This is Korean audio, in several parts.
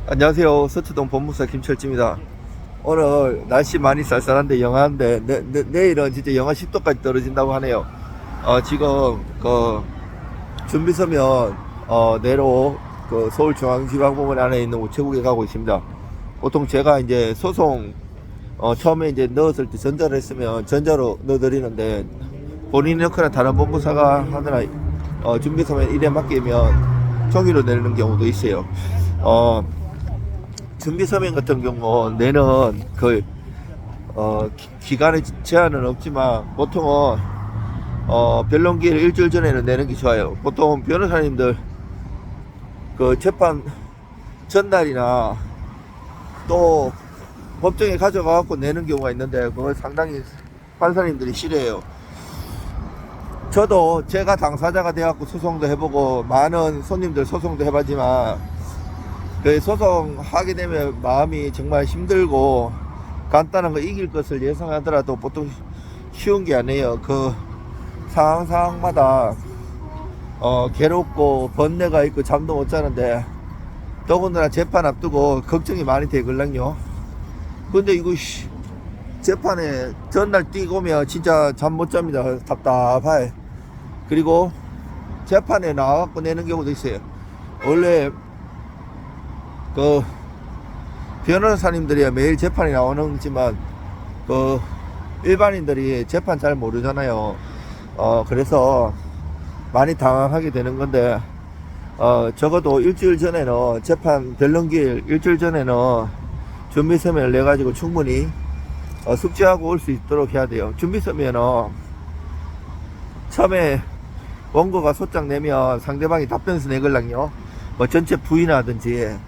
안녕하세요. 서초동 법무사 김철지입니다. 오늘 날씨 많이 쌀쌀한데 영하인데 내일은 진짜 영하 10도까지 떨어진다고 하네요. 지금 그 준비서면 내로 그 서울중앙지방법원 안에 있는 우체국에 가고 있습니다. 보통 제가 이제 소송 처음에 이제 넣었을 때 전자를 했으면 전자로 넣어드리는데 본인이 넣거나 다른 법무사가 하느라 준비서면 일에 맡기면 종이로 내는 경우도 있어요. 준비서면 같은 경우 내는 그 기간의 제한은 없지만 보통은 변론기일 일주일 전에는 내는 게 좋아요. 보통 변호사님들 그 재판 전날이나 또 법정에 가져가갖고 내는 경우가 있는데 그걸 상당히 판사님들이 싫어해요. 저도 제가 당사자가 돼갖고 소송도 해보고 많은 손님들 소송도 해봤지만 그 소송하게 되면 마음이 정말 힘들고 간단한 거 이길 것을 예상하더라도 보통 쉬운 게 아니에요. 그 상황마다 괴롭고 번뇌가 있고 잠도 못 자는데 더군다나 재판 앞두고 걱정이 많이 되걸랑요. 근데 이거 재판에 전날 뛰고 오면 진짜 잠 못 잡니다. 답답해. 그리고 재판에 나와갖고 내는 경우도 있어요. 원래 그 변호사님들이 매일 재판이 나오는지만 그 일반인들이 재판 잘 모르잖아요. 그래서 많이 당황하게 되는 건데 적어도 일주일 전에는 재판 변론기일 일주일 전에는 준비서면을 내 가지고 충분히 숙지하고 올 수 있도록 해야 돼요. 준비서면은 처음에 원고가 소장 내면 상대방이 답변서 내걸랑요. 뭐 전체 부인하든지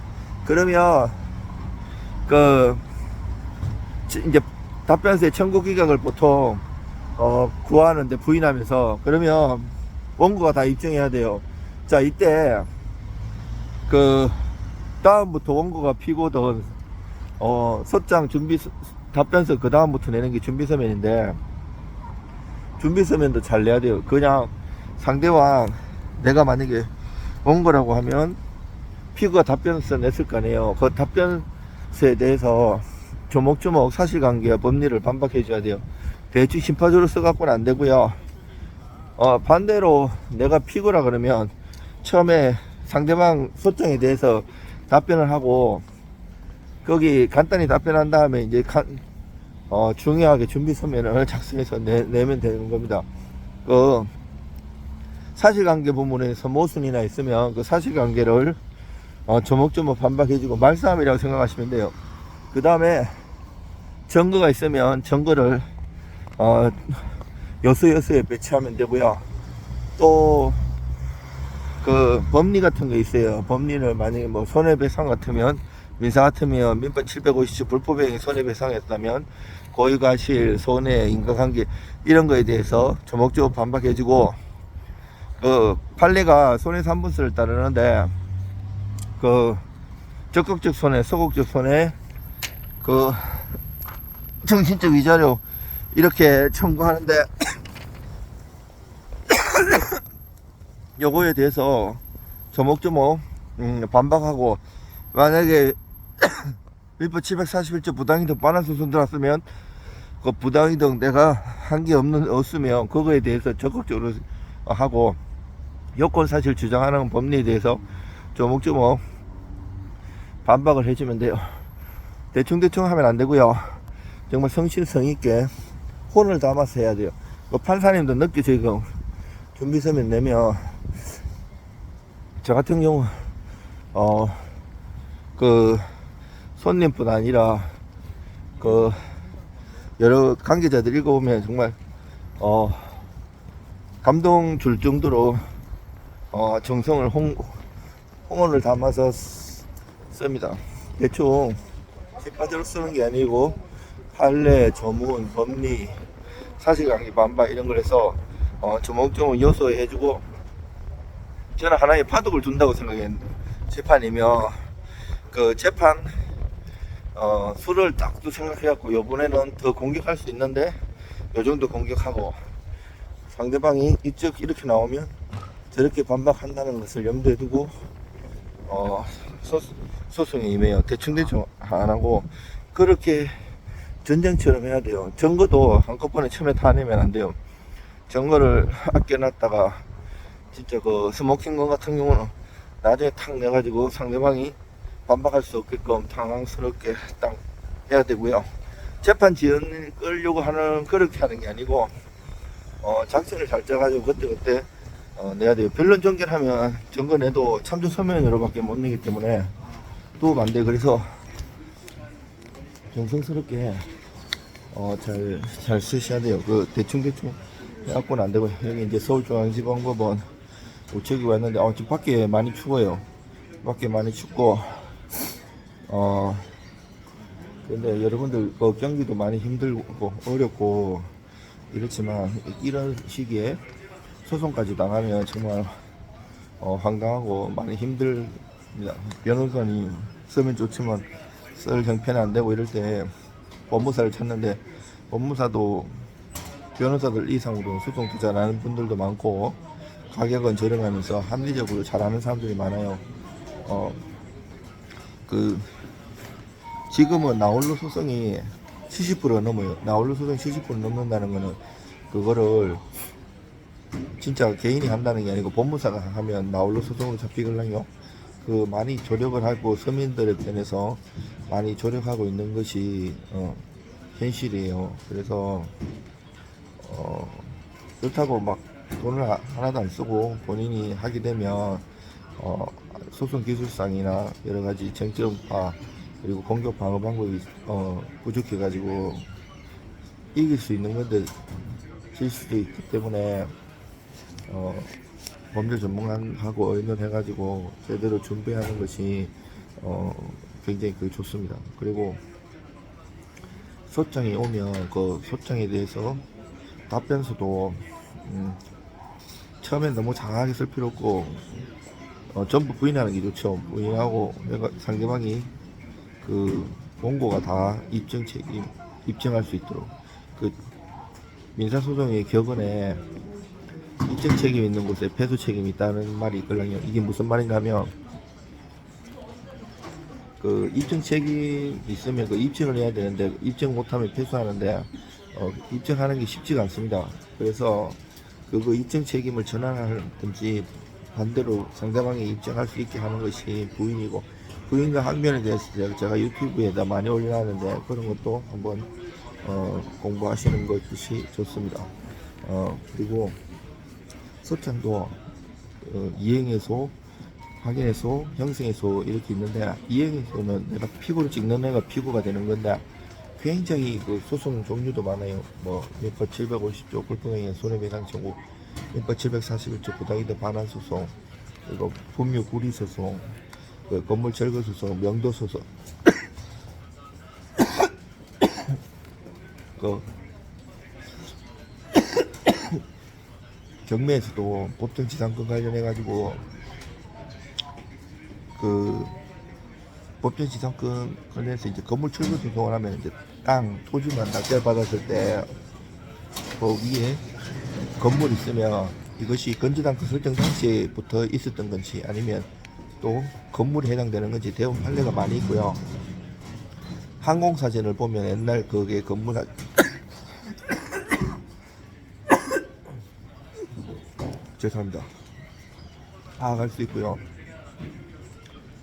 그러면 그 이제 답변서의 청구 기각을 보통 구하는데 부인하면서 그러면 원고가 다 입증해야 돼요. 자, 이때 그 다음부터 원고가 피고든 소장 준비 답변서 그 다음부터 내는 게 준비서면인데 준비서면도 잘 내야 돼요. 그냥 상대방 내가 만약에 원고라고 하면 피고가 답변서 냈을 거 아니에요. 그 답변서에 대해서 조목조목 사실관계와 법리를 반박해 줘야 돼요. 대충 심파주로 써갖고는 안 되고요. 반대로 내가 피고라 그러면 처음에 상대방 소장에 대해서 답변을 하고 거기 간단히 답변한 다음에 이제 중요하게 준비서면을 작성해서 내면 되는 겁니다. 그 사실관계 부분에서 모순이나 있으면 그 사실관계를 조목조목 반박해주고 말싸움이라고 생각하시면 돼요. 그 다음에 증거가 있으면 증거를 여수에 배치하면 되고요. 또 그 법리 같은 거 있어요. 법리를 만약에 뭐 손해배상 같으면 민사 같으면 민법 750조 불법행위 손해배상했다면 고의과실 손해 인과관계 이런 거에 대해서 조목조목 반박해주고 그 판례가 손해삼분서를 따르는데 그 적극적 손해, 소극적 손해, 그 정신적 위자료 이렇게 청구하는데 요거에 대해서 조목조목 반박하고 만약에 민법 741조 부당이득 반환소송 들어왔으면 그 부당이득 내가 한 게 없으면 그거에 대해서 적극적으로 하고 요건사실 주장하는 법리에 대해서 조목조목 반박을 해주면 돼요. 대충대충 하면 안 되고요. 정말 성실성 있게 혼을 담아서 해야 돼요. 그 판사님도 늦게 지금 준비서면 내면 저 같은 경우 그 손님뿐 아니라 그 여러 관계자들 읽어보면 정말 감동 줄 정도로 정성을 홍원을 담아서 씁니다. 대충 책가지로 쓰는 게 아니고 판례, 조문, 법리, 사실관계 반박 이런 걸 해서 조목조목 요소에 해주고 저는 하나의 파독을 둔다고 생각해요. 재판이면 그 재판 수를 딱 생각해갖고 요번에는 더 공격할 수 있는데 요 정도 공격하고 상대방이 이쪽 이렇게 나오면 저렇게 반박한다는 것을 염두에 두고 소송에 임해요. 대충 안 하고 그렇게 전쟁처럼 해야 돼요. 증거도 한꺼번에 처음에 다 내면 안 돼요. 증거를 아껴놨다가 진짜 그 스모킹건 같은 경우는 나중에 탁 내가지고 상대방이 반박할 수 없게끔 당황스럽게 딱 해야 되고요. 재판 지연 끌려고 하는 그렇게 하는 게 아니고 작전을 잘 짜가지고 그때 내야 돼요. 변론 종결하면 증거 내도 참조 서면으로밖에 못 내기 때문에 도움 안 돼. 그래서 정성스럽게 잘 쓰셔야 돼요. 그 대충 해갖고는 안 되고. 여기 이제 서울중앙지방법원 우체국이 왔는데 지금 밖에 많이 추워요. 밖에 많이 춥고 근데 여러분들 경기도 많이 힘들고 어렵고 이렇지만 이런 시기에 소송까지 당하면 정말 황당하고 많이 힘듭니다. 변호사님 쓰면 좋지만 쓸 형편이 안 되고 이럴 때 법무사를 찾는데 법무사도 변호사들 이상으로 소송 투자 안 하는 분들도 많고 가격은 저렴하면서 합리적으로 잘하는 사람들이 많아요. 지금은 나홀로 소송이 70% 넘어요. 나홀로 소송이 70% 넘는다는 거는 그거를 진짜 개인이 한다는 게 아니고 법무사가 하면 나홀로 소송으로 잡히거든요. 많이 조력을 하고 서민들의 편에서 많이 조력하고 있는 것이 현실이에요. 그래서 그렇다고 막 돈을 하나도 안 쓰고 본인이 하게 되면 소송 기술상이나 여러 가지 쟁점파 그리고 공격 방어 방법이 부족해 가지고 이길 수 있는 건데 질 수도 있기 때문에 법률 전문가하고 의논해 가지고 제대로 준비하는 것이 굉장히 좋습니다. 그리고 소장이 오면 그 소장에 대해서 답변서도 처음엔 너무 장하게 쓸 필요 없고 전부 부인하는 게 좋죠. 부인하고 내가 상대방이 원고가 다 입증할 수 있도록 민사소송의 격언에 입증 책임 있는 곳에 패소 책임이 있다는 말이 있거든요. 이게 무슨 말인가 하면 입증 책임 있으면 입증을 해야 되는데 입증 못하면 패소하는데 입증하는 게 쉽지가 않습니다. 그래서 입증 책임을 전환하든지 반대로 상대방이 입증할 수 있게 하는 것이 부인이고 부인과 항변에 대해서 제가 유튜브에다 많이 올려놨는데 그런 것도 한번 공부하시는 것이 좋습니다. 그리고 소장도 이행해소, 확인해소, 형성해소 이렇게 있는데 이행해소는 내가 피고를 찍는 애가 피고가 되는 건데 굉장히 소송 종류도 많아요. 민법 750조 불법행위 손해배상 청구, 민법 741조 부당이득 반환 소송, 그리고 분묘 구리 소송, 건물 철거 소송, 명도 소송, 경매에서도 법정지상권 관련해 가지고 법정지상권 관련해서 이제 건물 철거 소송을 하면 이제 토지만 낙찰 받았을 때 위에 건물 있으면 이것이 건조단가 설정 당시부터 있었던 건지 아니면 또 건물에 해당되는 건지 대부분 판례가 많이 있고요. 항공사진을 보면 옛날 그게 건물 죄송합니다. 파악할 수 있고요.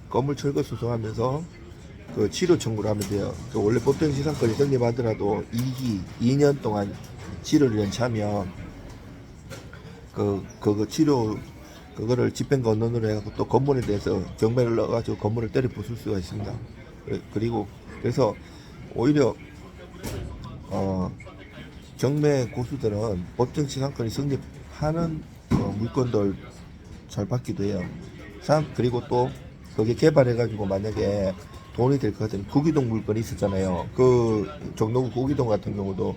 건물 철거 소송하면서 치료 청구를 하면 돼요. 원래 법정지상권이 성립하더라도 2년 동안 치료를 연차하면 그거를 집행건론으로 해갖고 또 건물에 대해서 경매를 넣어가지고 건물을 때려 부술 수가 있습니다. 그리고 그래서 오히려 경매 고수들은 법정지상권이 성립하는 물건들 잘 받기도 해요. 그리고 또 거기에 개발해가지고 만약에 돈이 될 것 같은 구기동 물건이 있었잖아요. 종로구 구기동 같은 경우도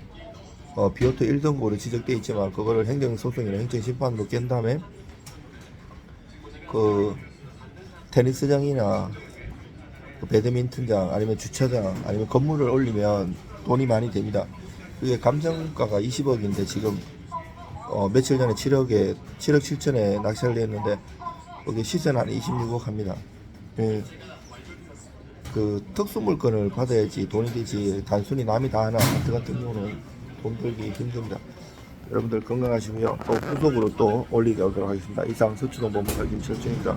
비오토 1등고로 지적되어 있지만 그거를 행정소송이나 행정심판으로 깬 다음에 테니스장이나 배드민턴장 아니면 주차장 아니면 건물을 올리면 돈이 많이 됩니다. 그게 감정가가 20억인데 지금 며칠 전에 7억 7천에 낙찰을 했는데 거기 시세는 한 26억 합니다. 그 특수 물건을 받아야지 돈이 되지 단순히 남이 다 하나 아파트 같은 경우는 돈 벌기 힘듭니다. 여러분들 건강하시고요. 또 후속으로 또 올리게 하도록 하겠습니다. 이상 서초동 법무사 김철중입니다.